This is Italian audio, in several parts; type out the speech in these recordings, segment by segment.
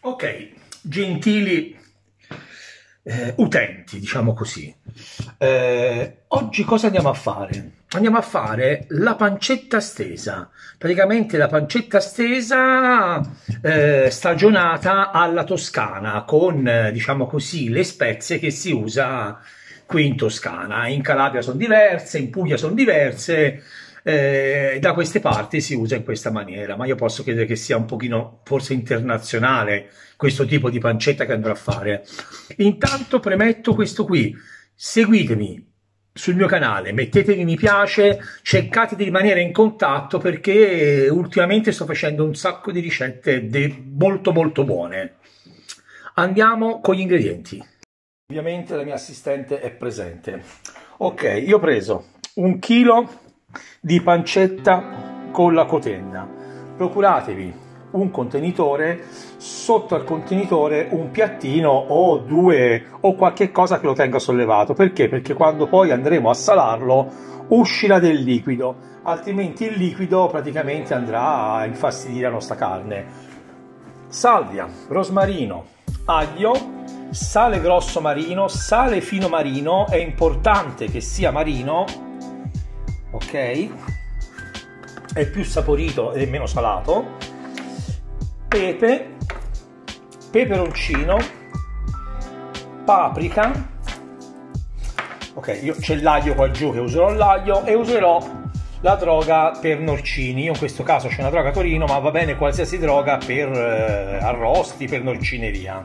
Ok, gentili utenti, diciamo così, oggi cosa andiamo a fare? Andiamo a fare la pancetta stesa, praticamente la pancetta stesa stagionata alla toscana con, diciamo così, le spezie che si usa qui in Toscana. In Calabria sono diverse, in Puglia sono diverse, da queste parti si usa in questa maniera, ma io posso credere che sia un pochino forse internazionale questo tipo di pancetta che andrò a fare. Intanto premetto questo qui: seguitemi sul mio canale, mettetemi mi piace, cercate di rimanere in contatto perché ultimamente sto facendo un sacco di ricette molto molto buone. Andiamo con gli ingredienti. Ovviamente la mia assistente è presente. Ok, io ho preso 1 chilo di pancetta con la cotenna. Procuratevi un contenitore, sotto al contenitore un piattino o due o qualche cosa che lo tenga sollevato. Perché? Perché quando poi andremo a salarlo uscirà del liquido, altrimenti il liquido praticamente andrà a infastidire la nostra carne. Salvia, rosmarino, aglio, sale grosso marino, sale fino marino, è importante che sia marino, ok? È più saporito ed è meno salato. Pepe, peperoncino, paprika, ok, io c'è l'aglio qua giù che userò l'aglio e userò la droga per norcini. Io in questo caso c'è una droga Torino, ma va bene qualsiasi droga per arrosti, per norcineria.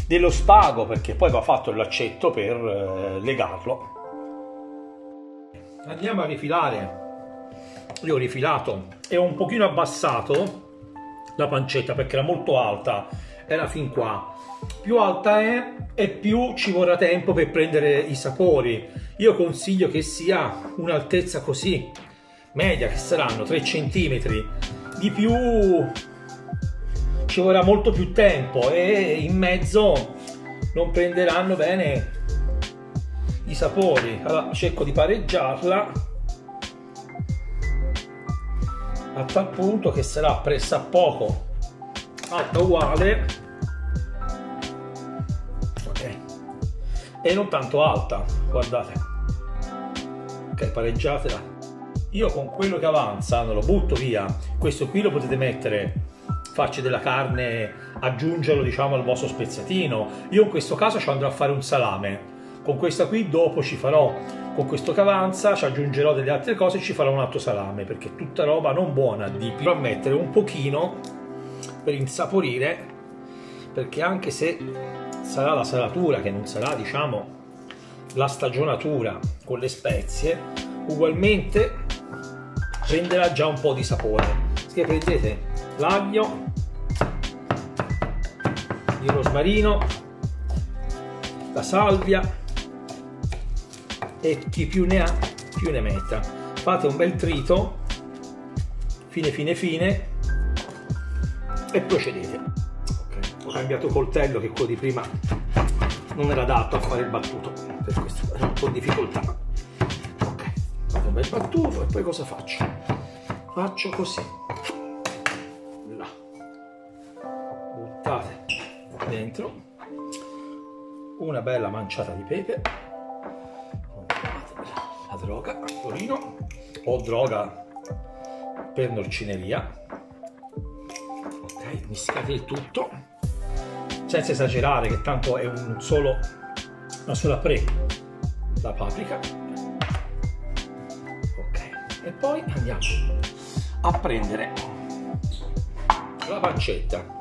Dello spago, perché poi va fatto il laccetto per legarlo. Andiamo a rifilare. Io ho rifilato e ho un pochino abbassato la pancetta perché era molto alta, era fin qua. Più alta è e più ci vorrà tempo per prendere i sapori. Io consiglio che sia un'altezza così media, che saranno 3 cm. Di più ci vorrà molto più tempo e in mezzo non prenderanno bene i sapori. Allora cerco di pareggiarla a tal punto che sarà pressappoco alta uguale, ok, e non tanto alta, guardate, ok, pareggiatela. Io con quello che avanza non lo butto via. Questo qui lo potete mettere, farci della carne, aggiungerlo diciamo al vostro spezzatino. Io in questo caso ci andrò a fare un salame. Con questa qui dopo ci farò, con questo che avanza ci aggiungerò delle altre cose e ci farò un altro salame, perché tutta roba non buona di più. A mettere un pochino per insaporire, perché anche se sarà la salatura che non sarà diciamo la stagionatura con le spezie, ugualmente prenderà già un po' di sapore. Se prendete l'aglio, il rosmarino, la salvia, e chi più ne ha più ne metta. Fate un bel trito fine e procedete. Okay. Ho cambiato coltello, che quello di prima non era adatto a fare il battuto, per questo era un po' di difficoltà. Ok, fate un bel battuto e poi cosa faccio? Faccio così, là, buttate dentro una bella manciata di pepe, la droga Torino o droga per norcineria, ok, mischiate il tutto senza esagerare, che tanto è una sola la paprika, ok, e poi andiamo a prendere la pancetta,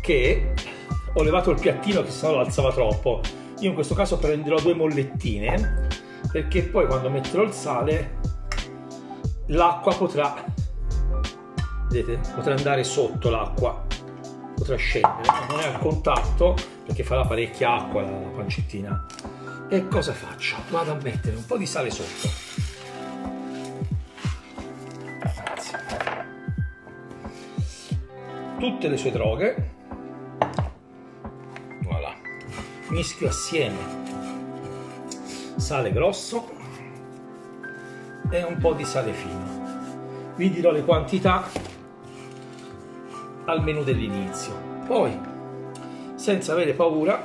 che ho levato il piattino che sennò l'alzava troppo. Io in questo caso prenderò 2 mollettine, perché poi quando metterò il sale l'acqua potrà, vedete, potrà andare sotto, l'acqua potrà scendere, non è al contatto perché farà parecchia acqua la pancettina. E cosa faccio? Vado a mettere un po' di sale sotto, tutte le sue droghe, voilà, mischio assieme sale grosso e un po' di sale fino. Vi dirò le quantità al menù dell'inizio. Poi, senza avere paura,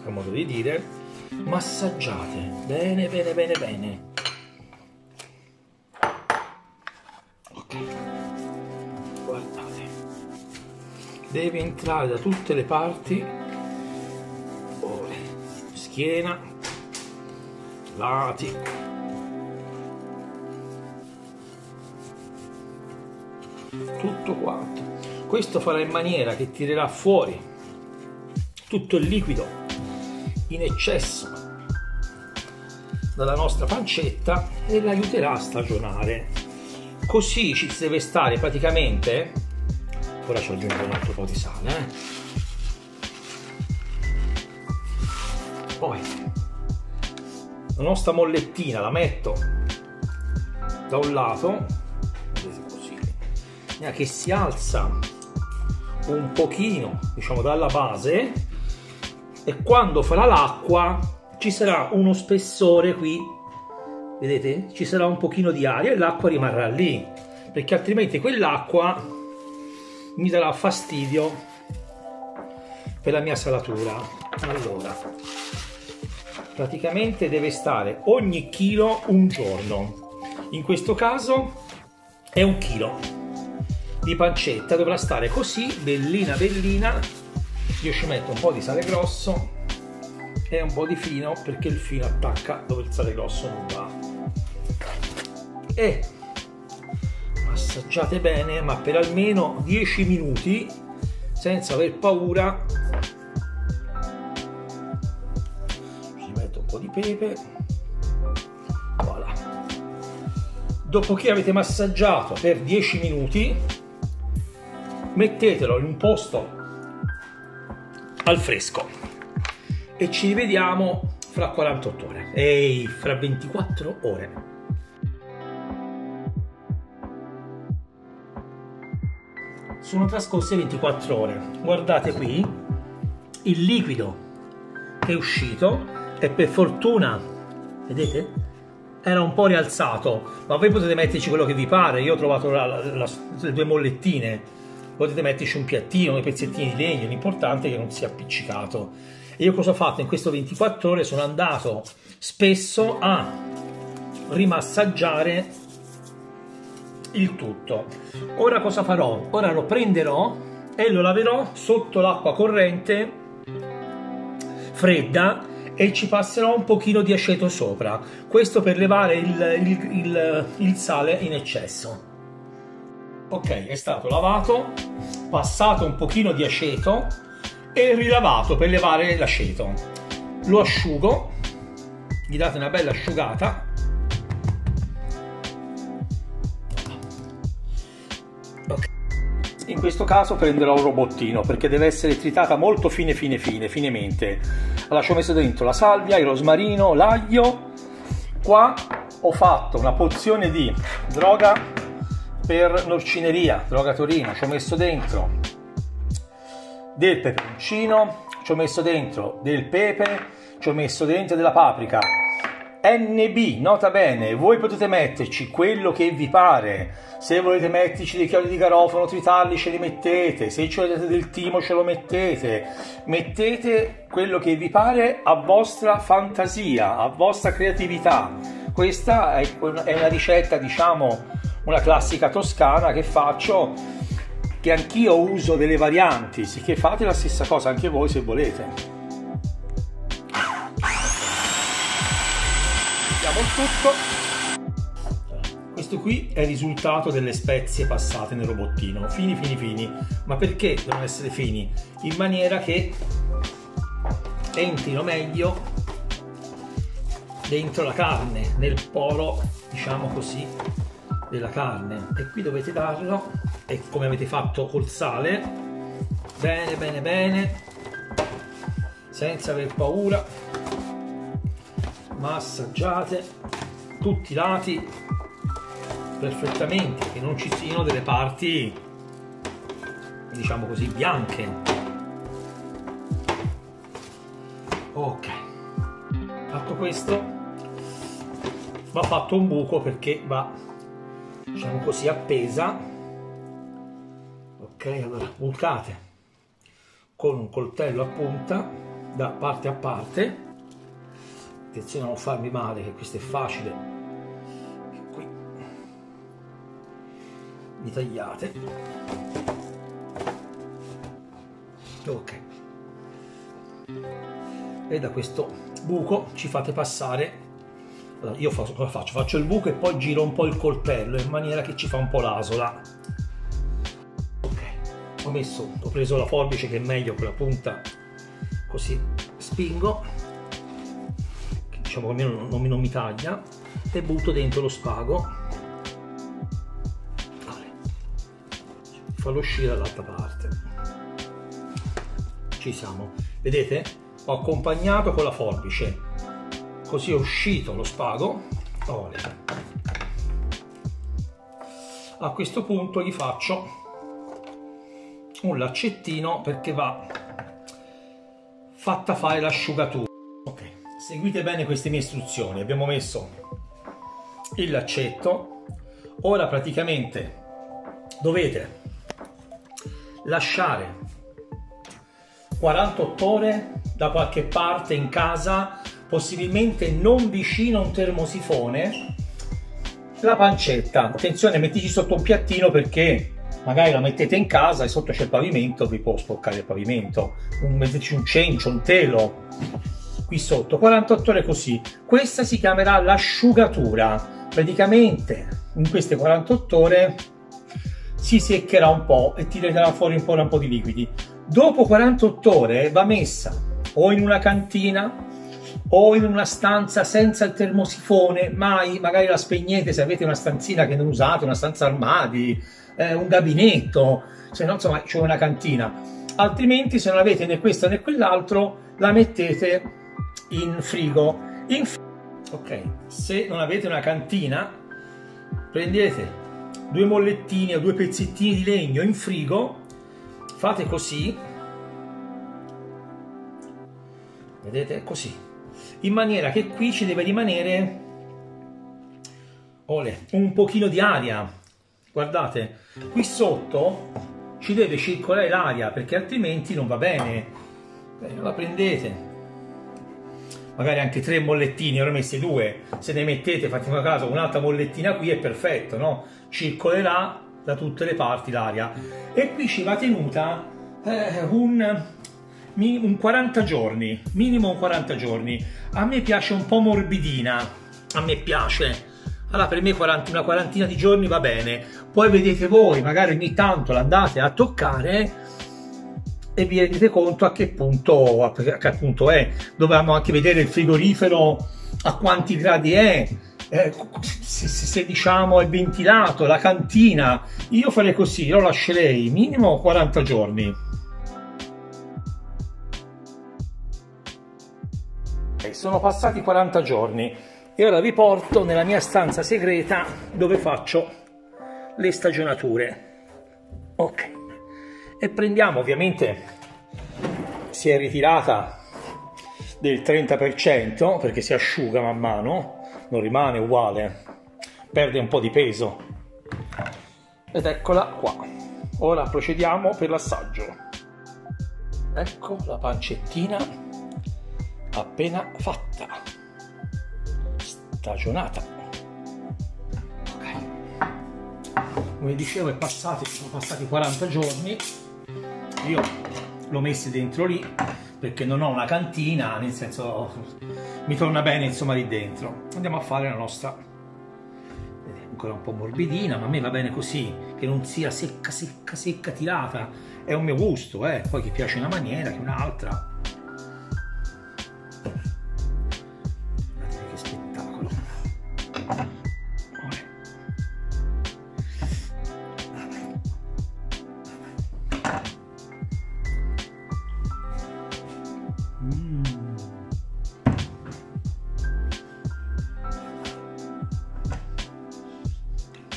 a modo di dire, massaggiate bene bene bene bene. Ok, guardate, deve entrare da tutte le parti, schiena, lati, tutto quanto. Questo farà in maniera che tirerà fuori tutto il liquido in eccesso dalla nostra pancetta e l'aiuterà a stagionare. Così ci deve stare praticamente, ora ci aggiungo un altro po' di sale, Poi la nostra mollettina la metto da un lato, così, che si alza un pochino, diciamo, dalla base, e quando farà l'acqua ci sarà uno spessore qui, vedete? Ci sarà un pochino di aria e l'acqua rimarrà lì, perché altrimenti quell'acqua mi darà fastidio per la mia salatura. Allora, praticamente deve stare ogni chilo un giorno. In questo caso è 1 chilo di pancetta, dovrà stare così, bellina bellina. Io ci metto un po' di sale grosso e un po' di fino, perché il fino attacca dove il sale grosso non va. E massaggiate bene, ma per almeno 10 minuti, senza aver paura. Ci metto un po' di pepe. Voilà. Dopo che avete massaggiato per 10 minuti, mettetelo in un posto al fresco e ci rivediamo fra 48 ore. Ehi, fra 24 ore. Sono trascorse 24 ore. Guardate qui il liquido che è uscito, e per fortuna, vedete, era un po' rialzato, ma voi potete metterci quello che vi pare. Io ho trovato le 2 mollettine, potete metterci un piattino, dei pezzettini di legno, l'importante è che non sia appiccicato. E io cosa ho fatto in queste 24 ore? Sono andato spesso a rimassaggiare il tutto. Ora cosa farò? Ora lo prenderò e lo laverò sotto l'acqua corrente fredda e ci passerò un pochino di aceto sopra, questo per levare il sale in eccesso. Ok, è stato lavato, passato un pochino di aceto e rilavato per levare l'aceto. Lo asciugo, gli date una bella asciugata. Okay. In questo caso prenderò un robottino perché deve essere tritata molto finemente. Allora ci ho messo dentro la salvia, il rosmarino, l'aglio. Qua ho fatto una pozione di droga per norcineria, droga Torino. Ci ho messo dentro del peperoncino, ci ho messo dentro del pepe, ci ho messo dentro della paprika. NB, nota bene, voi potete metterci quello che vi pare. Se volete metterci dei chiodi di garofano, tritarli, ce li mettete. Se ci volete del timo, ce lo mettete. Mettete quello che vi pare a vostra fantasia, a vostra creatività. Questa è una ricetta, diciamo, una classica toscana che faccio, che anch'io uso delle varianti, sicché fate la stessa cosa anche voi se volete. Tutto. Questo qui è il risultato delle spezie passate nel robottino, fini, ma perché devono essere fini? In maniera che entrino meglio dentro la carne, nel poro, diciamo così, della carne. E qui dovete darlo, e come avete fatto col sale, bene, senza aver paura. Massaggiate tutti i lati perfettamente, che non ci siano delle parti, diciamo così, bianche. Ok, fatto questo, va fatto un buco perché va, diciamo così, appesa. Ok, allora bucate con un coltello a punta da parte a parte. Attenzione a non farmi male, che questo è facile. Qui vi tagliate. Ok, e da questo buco ci fate passare. Allora, io cosa faccio? Faccio il buco e poi giro un po' il coltello in maniera che ci fa un po' l'asola. Ok, ho preso la forbice che è meglio con la punta, così spingo, che diciamo che almeno non mi taglia, e butto dentro lo spago. Fallo uscire dall'altra parte. Ci siamo, vedete? Ho accompagnato con la forbice, così è uscito lo spago. A questo punto gli faccio un laccettino perché va fatta fare l'asciugatura. Ok, seguite bene queste mie istruzioni. Abbiamo messo il laccetto, ora praticamente dovete lasciare 48 ore da qualche parte in casa, possibilmente non vicino a un termosifone, la pancetta. Attenzione, mettiteci sotto un piattino perché magari la mettete in casa e sotto c'è il pavimento, vi può sporcare il pavimento. Metteteci un cencio, un telo qui sotto. 48 ore così. Questa si chiamerà l'asciugatura. Praticamente in queste 48 ore si seccherà un po' e tirerà fuori un po' di liquidi. Dopo 48 ore va messa o in una cantina o in una stanza senza il termosifone, magari la spegnete se avete una stanzina che non usate, una stanza armadi, un gabinetto, se no insomma c'è una cantina. Altrimenti se non avete né questo né quell'altro la mettete in frigo. Ok, se non avete una cantina prendete 2 mollettini o 2 pezzettini di legno in frigo, fate così, vedete, così, in maniera che qui ci deve rimanere un pochino di aria. Guardate, qui sotto ci deve circolare l'aria perché altrimenti non va bene. La prendete, magari anche 3 mollettini, ora messe 2, se ne mettete, fate una caso, un'altra mollettina qui è perfetto, no? Circolerà da tutte le parti l'aria. E qui ci va tenuta un 40 giorni, minimo 40 giorni. A me piace un po' morbidina, a me piace. Allora per me una quarantina di giorni va bene. Poi vedete voi, magari ogni tanto l'andate a toccare e vi rendete conto a che punto è. Dovevamo anche vedere il frigorifero a quanti gradi è, se diciamo è ventilato, la cantina. Io farei così, lo lascerei minimo 40 giorni. Sono passati 40 giorni e ora vi porto nella mia stanza segreta dove faccio le stagionature. Ok, e prendiamo, ovviamente si è ritirata del 30% perché si asciuga man mano, non rimane uguale, perde un po' di peso. Ed eccola qua. Ora procediamo per l'assaggio. Ecco la pancettina appena fatta, stagionata. Ok, come dicevo sono passati 40 giorni. Io l'ho messo dentro lì perché non ho una cantina, nel senso mi torna bene insomma lì dentro. Andiamo a fare la nostra, vedete, ancora un po' morbidina, ma a me va bene così, che non sia secca tirata. È un mio gusto, poi che piace una maniera che un'altra.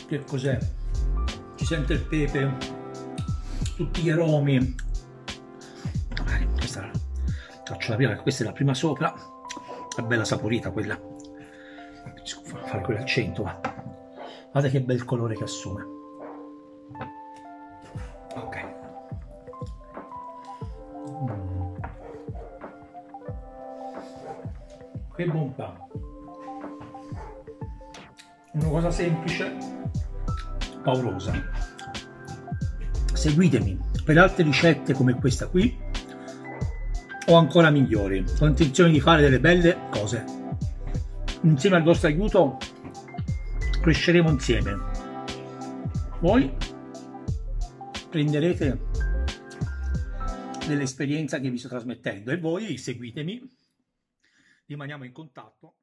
Che cos'è? Si sente il pepe, tutti gli aromi. Magari questa la faccio la prima, questa è la prima sopra, è bella saporita quella. Fare quella al centro, va. Guarda che bel colore che assume. Ok. Che bontà. Una cosa semplice, paurosa. Seguitemi per altre ricette come questa qui o ancora migliori. Ho intenzione di fare delle belle cose. Insieme al vostro aiuto cresceremo insieme. Voi prenderete dell'esperienza che vi sto trasmettendo e voi seguitemi, rimaniamo in contatto.